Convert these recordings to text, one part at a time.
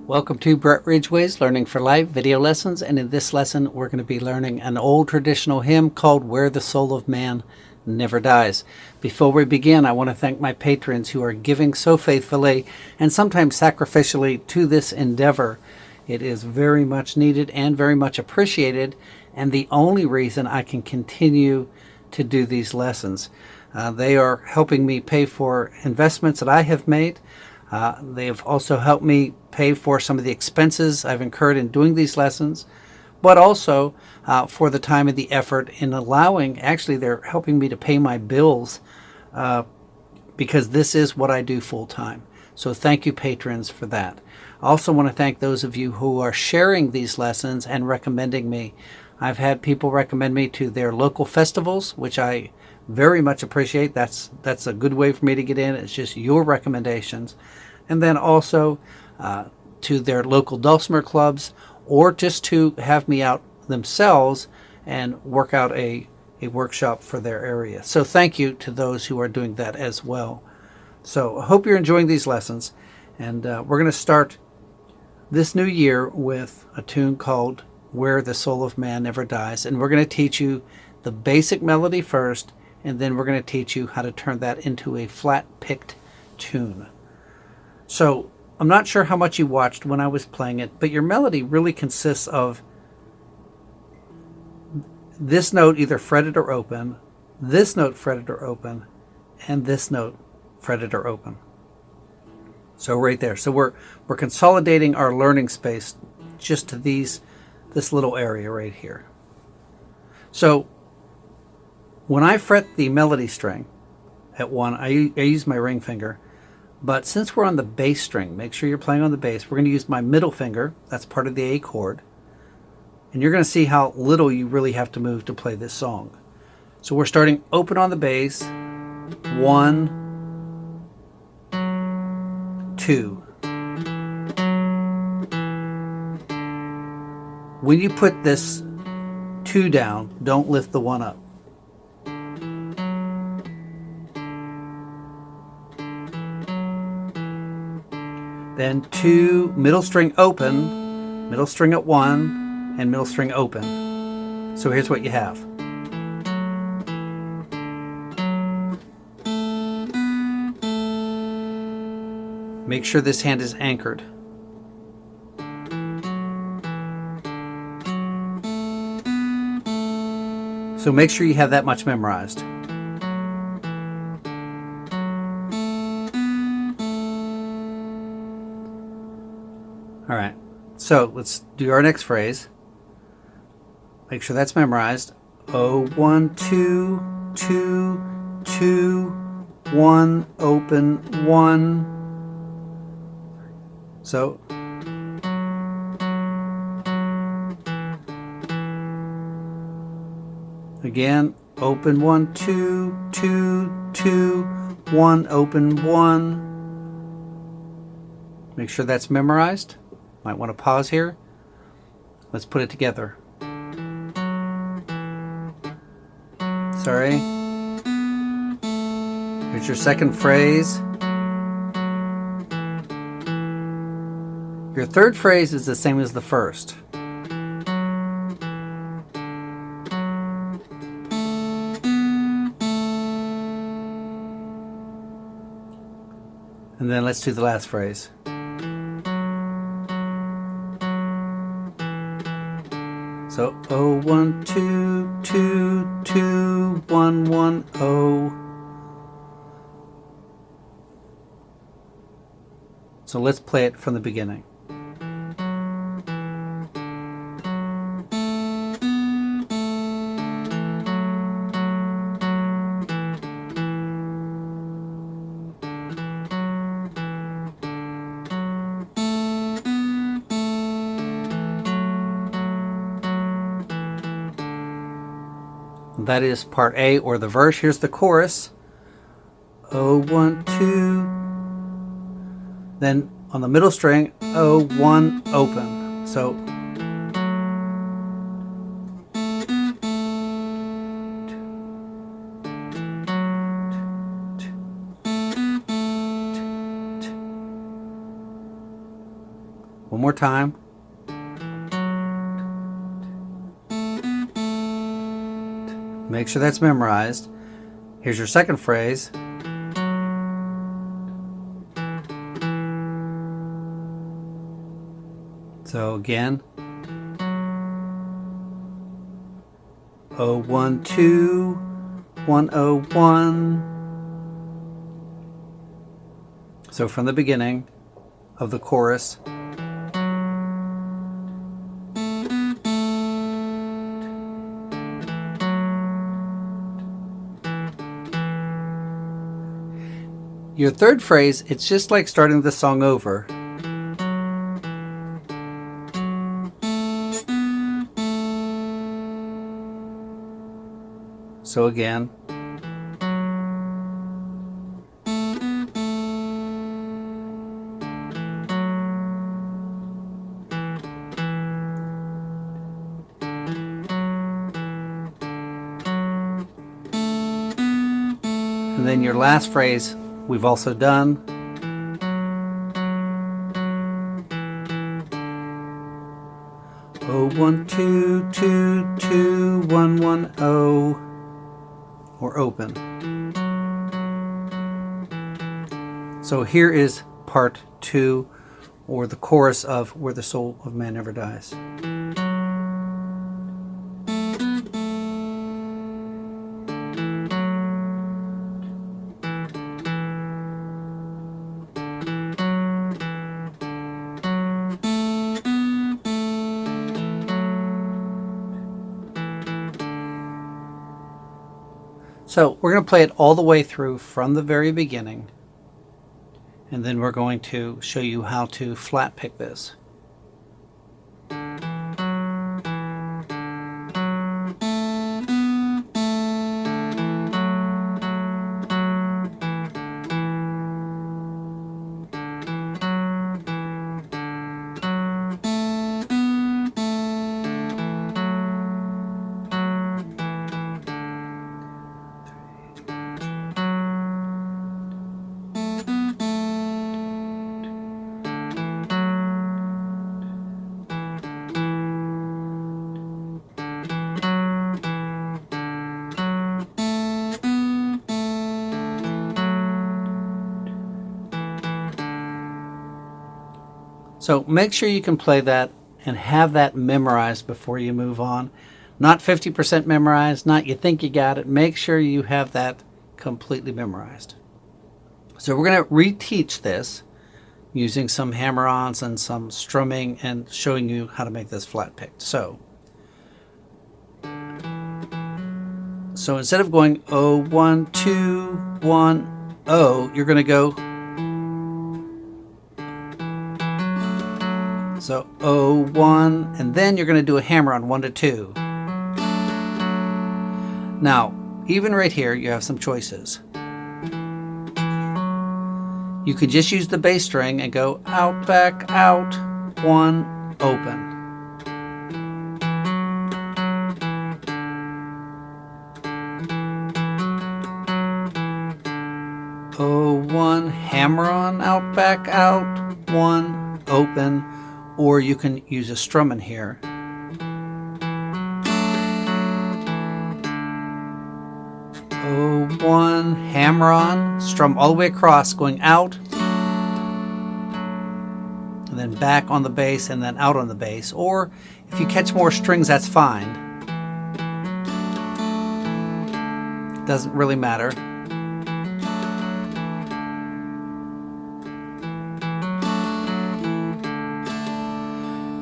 Welcome to Brett Ridgeway's Learning for Life video lessons, and in this lesson we're going to be learning an old traditional hymn called Where the Soul of Man Never Dies. Before we begin, I want to thank my patrons who are giving so faithfully and sometimes sacrificially to this endeavor. It is very much needed and very much appreciated, and the only reason I can continue to do these lessons. They are helping me pay for investments that I have made. They have also helped me pay for some of the expenses I've incurred in doing these lessons, but also for the time and the effort in allowing, actually they're helping me to pay my bills because this is what I do full time. So thank you, patrons, for that. I also want to thank those of you who are sharing these lessons and recommending me. I've had people recommend me to their local festivals, which I very much appreciate. That's a good way for me to get in. It's just your recommendations. And then also to their local Dulcimer clubs, or just to have me out themselves and work out a workshop for their area. So thank you to those who are doing that as well. So I hope you're enjoying these lessons. And we're going to start this new year with a tune called Where the Soul of Man Never Dies. And we're going to teach you the basic melody first, and then we're going to teach you how to turn that into a flat-picked tune. So I'm not sure how much you watched when I was playing it, but your melody really consists of this note either fretted or open, this note fretted or open, and this note fretted or open. So right there. So we're consolidating our learning space just to this little area right here. So when I fret the melody string at 1, I use my ring finger. But since we're on the bass string, make sure you're playing on the bass. We're going to use my middle finger. That's part of the A chord. And you're going to see how little you really have to move to play this song. So we're starting open on the bass. 1, 2. When you put this 2 down, don't lift the 1 up. Then 2, middle string open, middle string at 1, and middle string open. So here's what you have. Make sure this hand is anchored. So make sure you have that much memorized. All right, so let's do our next phrase. Make sure that's memorized. Oh, 1, 2, 2, 2, 1, open, 1. So again, open 1, 2, 2, 2, 1, open 1. Make sure that's memorized. Might want to pause here. Let's put it together. Sorry. Here's your second phrase. Your third phrase is the same as the first. And then let's do the last phrase. So, oh, 1, 2, 2, 2, 1, 1, oh. So let's play it from the beginning. That is part A, or the verse. Here's the chorus. Oh, 1, 2. Then on the middle string, oh, 1, open. So One more time. Make sure that's memorized. Here's your second phrase. So again, 012, 101. So from the beginning of the chorus. Your third phrase, it's just like starting the song over. So again. And then your last phrase, we've also done. Oh, 1 2 2 2 1 1 0, or open. So here is part 2, or the chorus of Where the Soul of Man Never Dies. So we're going to play it all the way through from the very beginning, and then we're going to show you how to flat pick this. So make sure you can play that and have that memorized before you move on. Not 50% memorized, not you think you got it. Make sure you have that completely memorized. So we're going to reteach this using some hammer-ons and some strumming and showing you how to make this flat picked. So instead of going 0 1 2 1 0, you're going to go so 0 1, and then you're going to do a hammer on 1 to 2. Now, even right here, you have some choices. You could just use the bass string and go out, back, out, 1, open. Oh, 1, hammer on, out, back, out, 1, open. Or you can use a strum in here. Oh, 1, hammer on, strum all the way across, going out, and then back on the bass, and then out on the bass. Or if you catch more strings, that's fine. Doesn't really matter.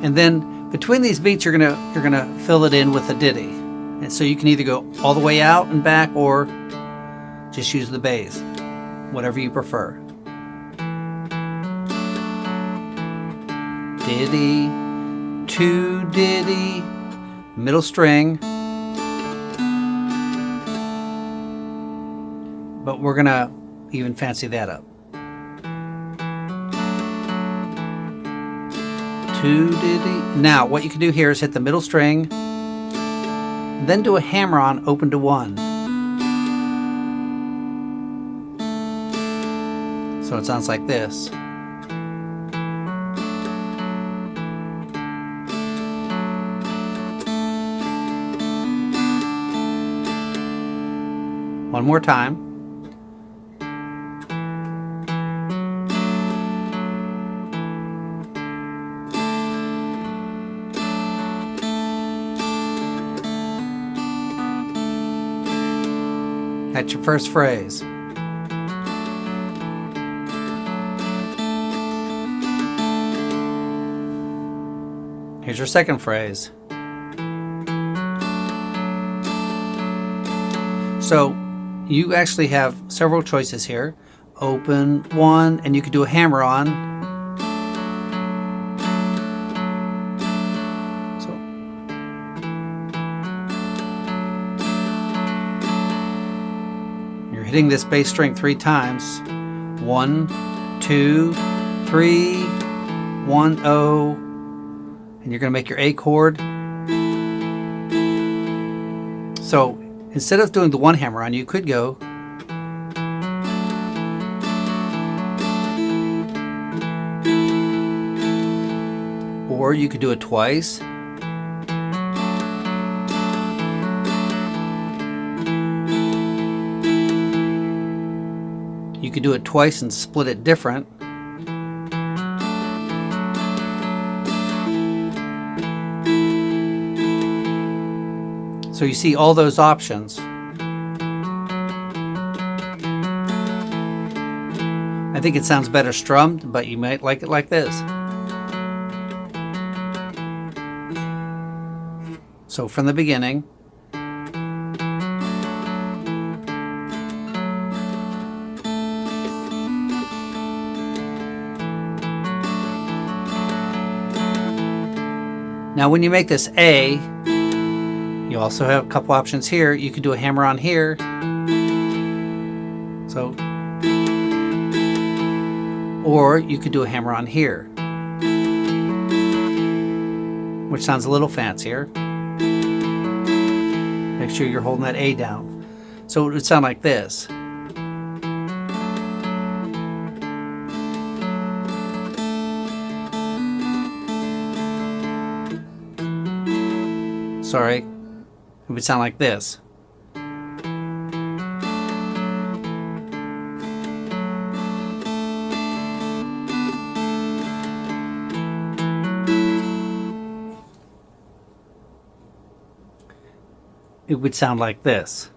And then between these beats, you're gonna fill it in with a ditty. And so you can either go all the way out and back, or just use the bass, whatever you prefer. Ditty, 2 ditty, middle string. But we're gonna even fancy that up. 2 ditty. Now what you can do here is hit the middle string, then do a hammer on, open to 1. So it sounds like this. One more time. That's your first phrase. Here's your second phrase. So you actually have several choices here. Open one, and you could do a hammer on. So you're hitting this bass string 3 times. 1, 2, 3, 1, 0, and you're going to make your A chord. So instead of doing the one hammer on, you could go or you could do it twice. You could do it twice and split it different. So you see all those options. I think it sounds better strummed, but you might like it like this. So from the beginning. Now when you make this A, you also have a couple options here. You could do a hammer on here. So, or you could do a hammer on here, which sounds a little fancier. Make sure you're holding that A down. So it would sound like this. Sorry. It would sound like this. It would sound like this.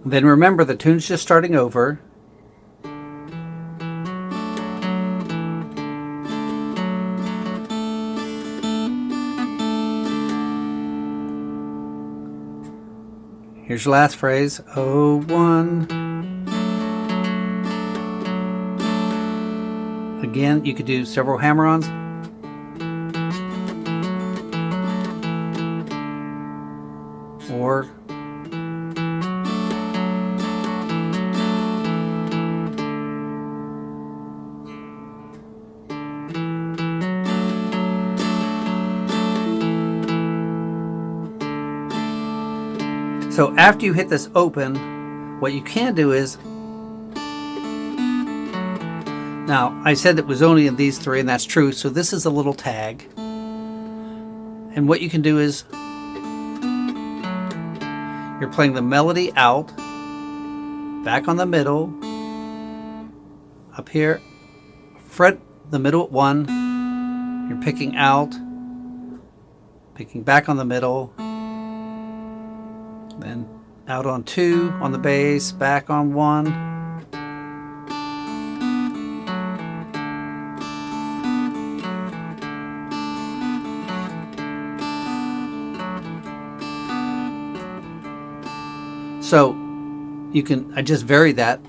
Then remember, the tune's just starting over. Here's your last phrase. Oh, 1. Again, you could do several hammer-ons. Or so after you hit this open, what you can do is, now I said it was only in these 3, and that's true, so this is a little tag. And what you can do is, you're playing the melody out, back on the middle, up here, fret the middle at 1, you're picking out, picking back on the middle, then out on 2 on the bass, back on 1. So you can, I just vary that.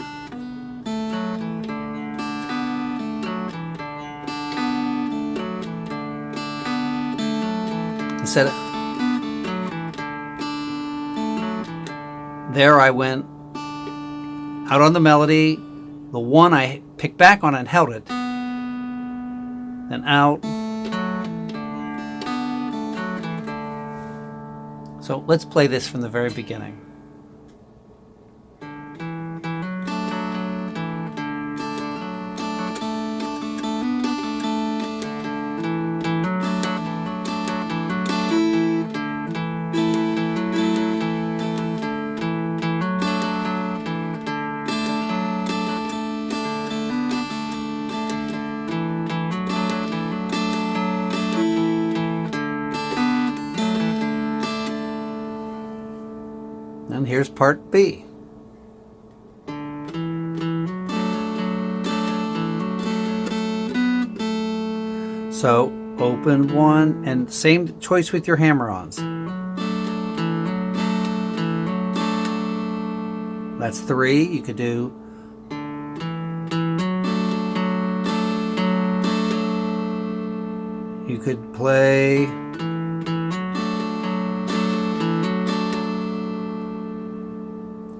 Instead of there, I went out on the melody, the 1 I picked back on and held it, then out. So let's play this from the very beginning. And here's part B. So open one, and same choice with your hammer-ons. That's 3. You could do play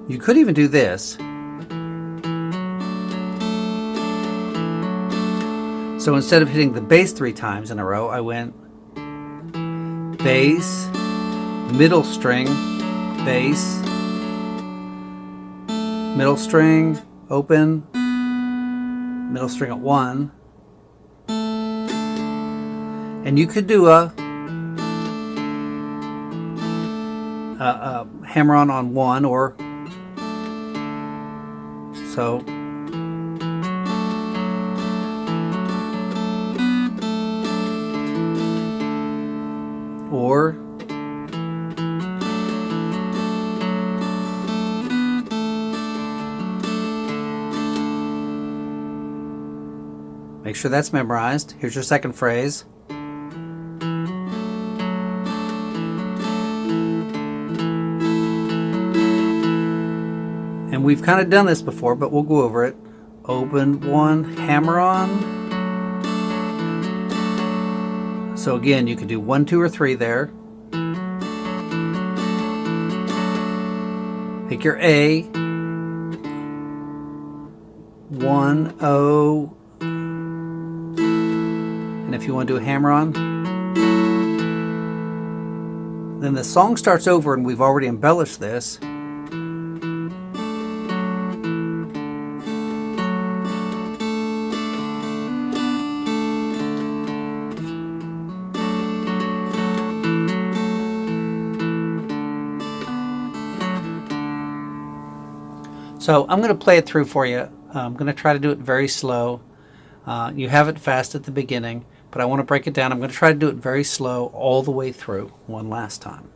you could even do this. So instead of hitting the bass 3 times in a row, I went bass, middle string, bass, middle string, open, middle string at 1. And you could do a hammer-on on 1, or so. Or make sure that's memorized. Here's your second phrase. And we've kind of done this before, but we'll go over it. Open 1, hammer on. So again, you could do 1, 2, or 3 there. Pick your A. 1, O. And if you want to do a hammer on, then the song starts over, and we've already embellished this. So I'm going to play it through for you. I'm going to try to do it very slow. You have it fast at the beginning, but I want to break it down. I'm going to try to do it very slow all the way through one last time.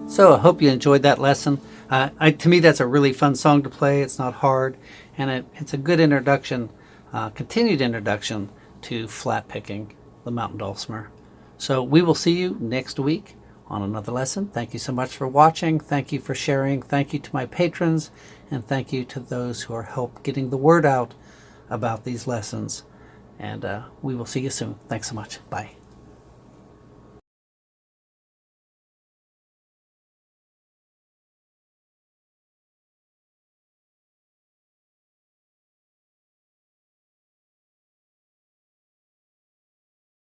So I hope you enjoyed that lesson. To me, that's a really fun song to play. It's not hard, and it's a good introduction, continued introduction to flat picking the mountain dulcimer. So we will see you next week on another lesson. Thank you so much for watching. Thank you for sharing. Thank you to my patrons, and thank you to those who are help getting the word out about these lessons. And we will see you soon. Thanks so much. Bye.